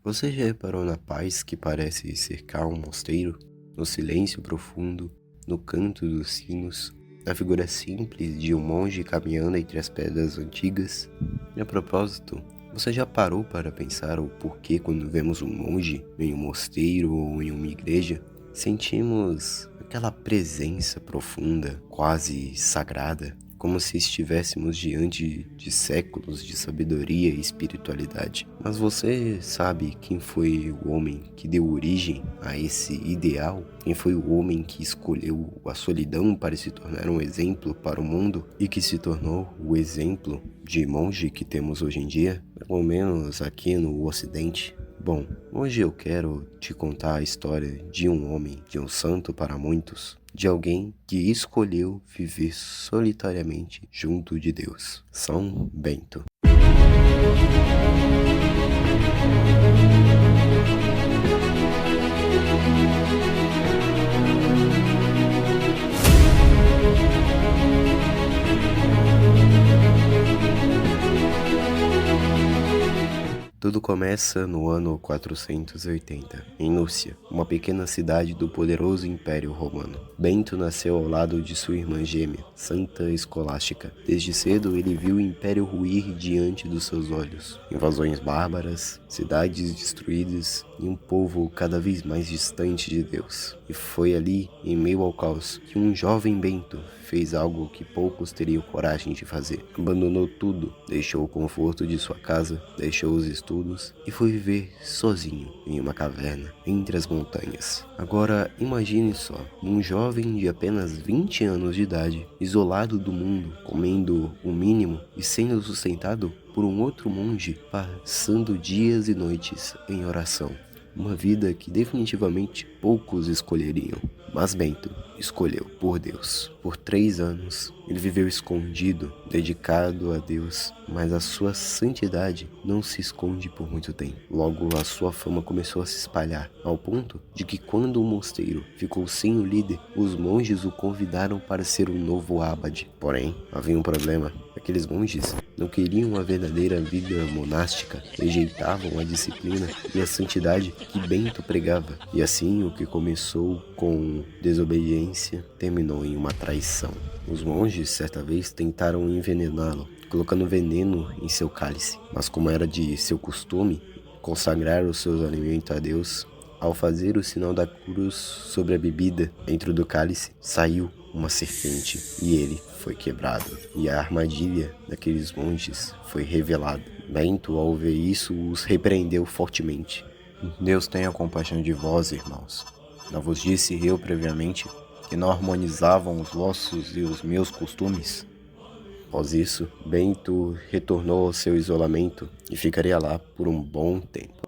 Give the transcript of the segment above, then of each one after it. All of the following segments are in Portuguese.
Você já reparou na paz que parece cercar um mosteiro? No silêncio profundo, no canto dos sinos, na figura simples de um monge caminhando entre as pedras antigas? E a propósito, você já parou para pensar o porquê quando vemos um monge em um mosteiro ou em uma igreja, sentimos aquela presença profunda, quase sagrada? Como se estivéssemos diante de séculos de sabedoria e espiritualidade. Mas você sabe quem foi o homem que deu origem a esse ideal? Quem foi o homem que escolheu a solidão para se tornar um exemplo para o mundo e que se tornou o exemplo de monge que temos hoje em dia? Pelo menos aqui no Ocidente. Bom, hoje eu quero te contar a história de um homem, de um santo para muitos, de alguém que escolheu viver solitariamente junto de Deus. São Bento. Tudo começa no ano 480, em Núcia, uma pequena cidade do poderoso Império Romano. Bento nasceu ao lado de sua irmã gêmea, Santa Escolástica. Desde cedo ele viu o Império ruir diante dos seus olhos. Invasões bárbaras, cidades destruídas e um povo cada vez mais distante de Deus. E foi ali, em meio ao caos, que um jovem Bento fez algo que poucos teriam coragem de fazer. Abandonou tudo, deixou o conforto de sua casa, deixou os estudos e foi viver sozinho em uma caverna entre as montanhas. Agora imagine só, um jovem de apenas 20 anos de idade, isolado do mundo, comendo o mínimo e sendo sustentado por um outro monge, passando dias e noites em oração. Uma vida que definitivamente poucos escolheriam. Mas Bento escolheu por Deus. Por 3 anos, ele viveu escondido, dedicado a Deus, mas a sua santidade não se esconde por muito tempo. Logo, a sua fama começou a se espalhar, ao ponto de que quando o mosteiro ficou sem o líder, os monges o convidaram para ser o novo abade. Porém, havia um problema. Aqueles monges não queriam uma verdadeira vida monástica, rejeitavam a disciplina e a santidade que Bento pregava. E assim, o que começou com desobediência terminou em uma traição. Os monges, certa vez, tentaram envenená-lo, colocando veneno em seu cálice. Mas como era de seu costume consagrar os seus alimentos a Deus, ao fazer o sinal da cruz sobre a bebida dentro do cálice, saiu uma serpente e ele foi quebrado. E a armadilha daqueles monges foi revelada. Bento, ao ver isso, os repreendeu fortemente. Deus tenha compaixão de vós, irmãos. Não vos disse eu previamente que não harmonizavam os vossos e os meus costumes? Após isso, Bento retornou ao seu isolamento e ficaria lá por um bom tempo.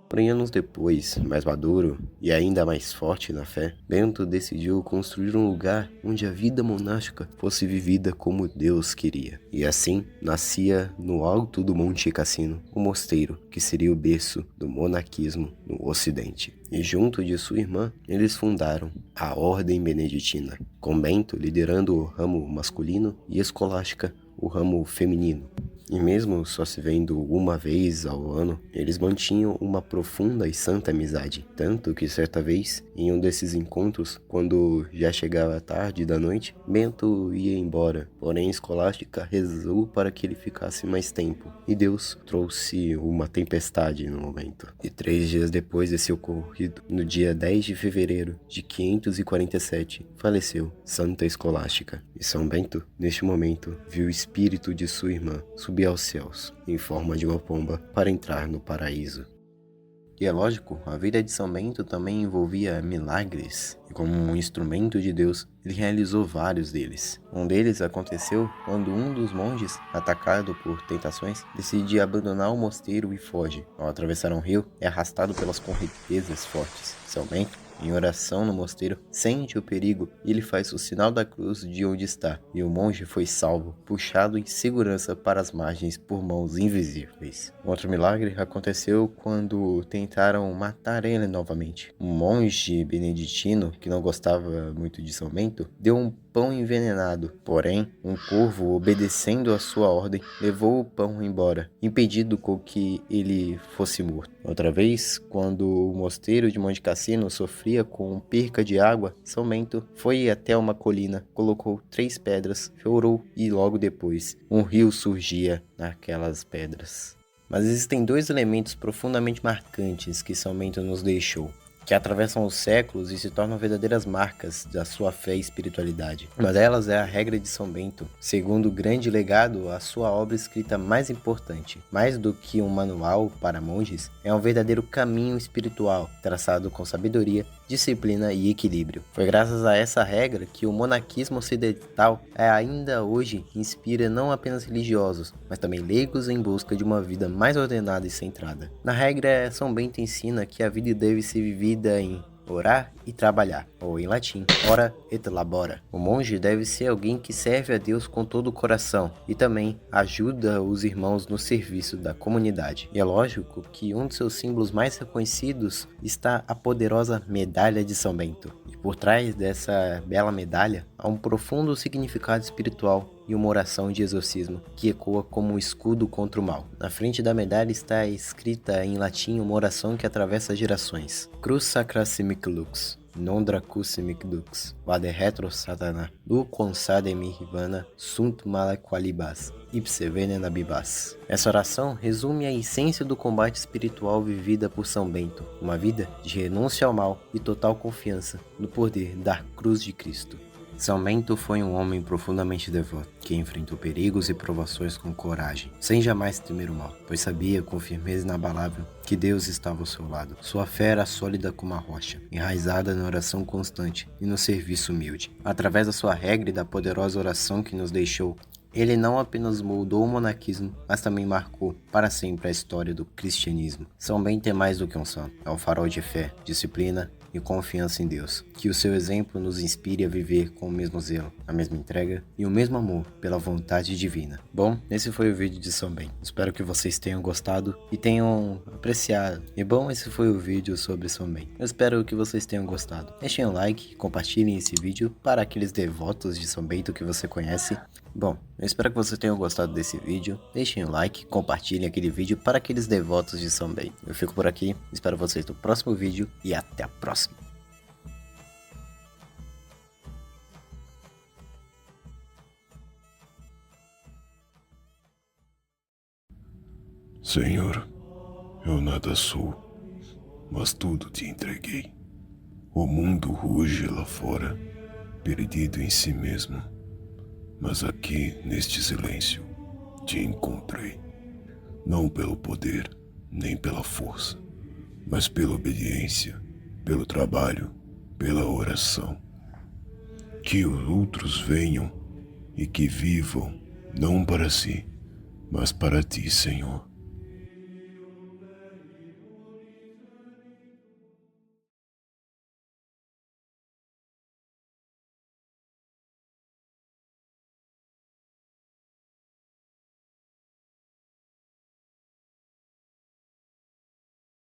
Porém, anos depois, mais maduro e ainda mais forte na fé, Bento decidiu construir um lugar onde a vida monástica fosse vivida como Deus queria. E assim, nascia no alto do Monte Cassino, o mosteiro que seria o berço do monaquismo no Ocidente. E junto de sua irmã, eles fundaram a Ordem Beneditina, com Bento liderando o ramo masculino e Escolástica o ramo feminino. E mesmo só se vendo uma vez ao ano, eles mantinham uma profunda e santa amizade. Tanto que certa vez, em um desses encontros, quando já chegava a tarde da noite, Bento ia embora. Porém, Escolástica rezou para que ele ficasse mais tempo. E Deus trouxe uma tempestade no momento. E 3 dias depois desse ocorrido, no dia 10 de fevereiro de 547, faleceu Santa Escolástica. E São Bento, neste momento, viu o espírito de sua irmã subir aos céus, em forma de uma pomba, para entrar no paraíso. E é lógico, a vida de São Bento também envolvia milagres, e como um instrumento de Deus, ele realizou vários deles. Um deles aconteceu quando um dos monges, atacado por tentações, decide abandonar o mosteiro e foge. Ao atravessar um rio, é arrastado pelas correntezas fortes. São Bento, em oração no mosteiro, sente o perigo e ele faz o sinal da cruz de onde está, e o monge foi salvo, puxado em segurança para as margens por mãos invisíveis. Outro milagre aconteceu quando tentaram matar ele novamente. Um monge beneditino, que não gostava muito de São Bento, deu um pão envenenado. Porém, um corvo, obedecendo a sua ordem, levou o pão embora, impedindo com que ele fosse morto. Outra vez, quando o mosteiro de Monte Cassino sofria com perca de água, São Bento foi até uma colina, colocou 3 pedras, chorou e logo depois um rio surgia naquelas pedras. Mas existem 2 elementos profundamente marcantes que São Bento nos deixou, que atravessam os séculos e se tornam verdadeiras marcas da sua fé e espiritualidade. Uma delas é a regra de São Bento. Segundo o grande legado, a sua obra escrita mais importante, mais do que um manual para monges, é um verdadeiro caminho espiritual, traçado com sabedoria, disciplina e equilíbrio. Foi graças a essa regra que o monaquismo ocidental ainda hoje inspira não apenas religiosos, mas também leigos em busca de uma vida mais ordenada e centrada. Na regra, São Bento ensina que a vida deve ser vivida em orar e trabalhar, ou em latim, ora et labora. O monge deve ser alguém que serve a Deus com todo o coração e também ajuda os irmãos no serviço da comunidade. E é lógico que um de seus símbolos mais reconhecidos está a poderosa medalha de São Bento. E por trás dessa bela medalha há um profundo significado espiritual e uma oração de exorcismo que ecoa como um escudo contra o mal. Na frente da medalha está escrita em latim uma oração que atravessa gerações. Cruz sacra simic lux, non dracus simic dux, vade retro satana, duquam sade mirvana, sunt mala qualibas, ipse venena bibas. Essa oração resume a essência do combate espiritual vivida por São Bento, uma vida de renúncia ao mal e total confiança no poder da cruz de Cristo. São Bento foi um homem profundamente devoto, que enfrentou perigos e provações com coragem, sem jamais temer o mal, pois sabia com firmeza inabalável que Deus estava ao seu lado. Sua fé era sólida como a rocha, enraizada na oração constante e no serviço humilde. Através da sua regra e da poderosa oração que nos deixou, ele não apenas moldou o monaquismo, mas também marcou para sempre a história do cristianismo. São Bento é mais do que um santo, é um farol de fé, disciplina e confiança em Deus. Que o seu exemplo nos inspire a viver com o mesmo zelo, a mesma entrega e o mesmo amor pela vontade divina. Bom, esse foi o vídeo de São Bento. Espero que vocês tenham gostado e tenham apreciado. E bom, esse foi o vídeo sobre São Bento. Eu espero que vocês tenham gostado. Deixem um like, compartilhem esse vídeo para aqueles devotos de São Bento que você conhece. Bom, eu espero que vocês tenham gostado desse vídeo. Deixem o like, compartilhem aquele vídeo para aqueles devotos de São Bento. Eu fico por aqui, espero vocês no próximo vídeo e até a próxima. Senhor, eu nada sou, mas tudo te entreguei. O mundo ruge lá fora, perdido em si mesmo. Mas aqui, neste silêncio, te encontrei. Não pelo poder, nem pela força, mas pela obediência, pelo trabalho, pela oração. Que os outros venham e que vivam, não para si, mas para ti, Senhor.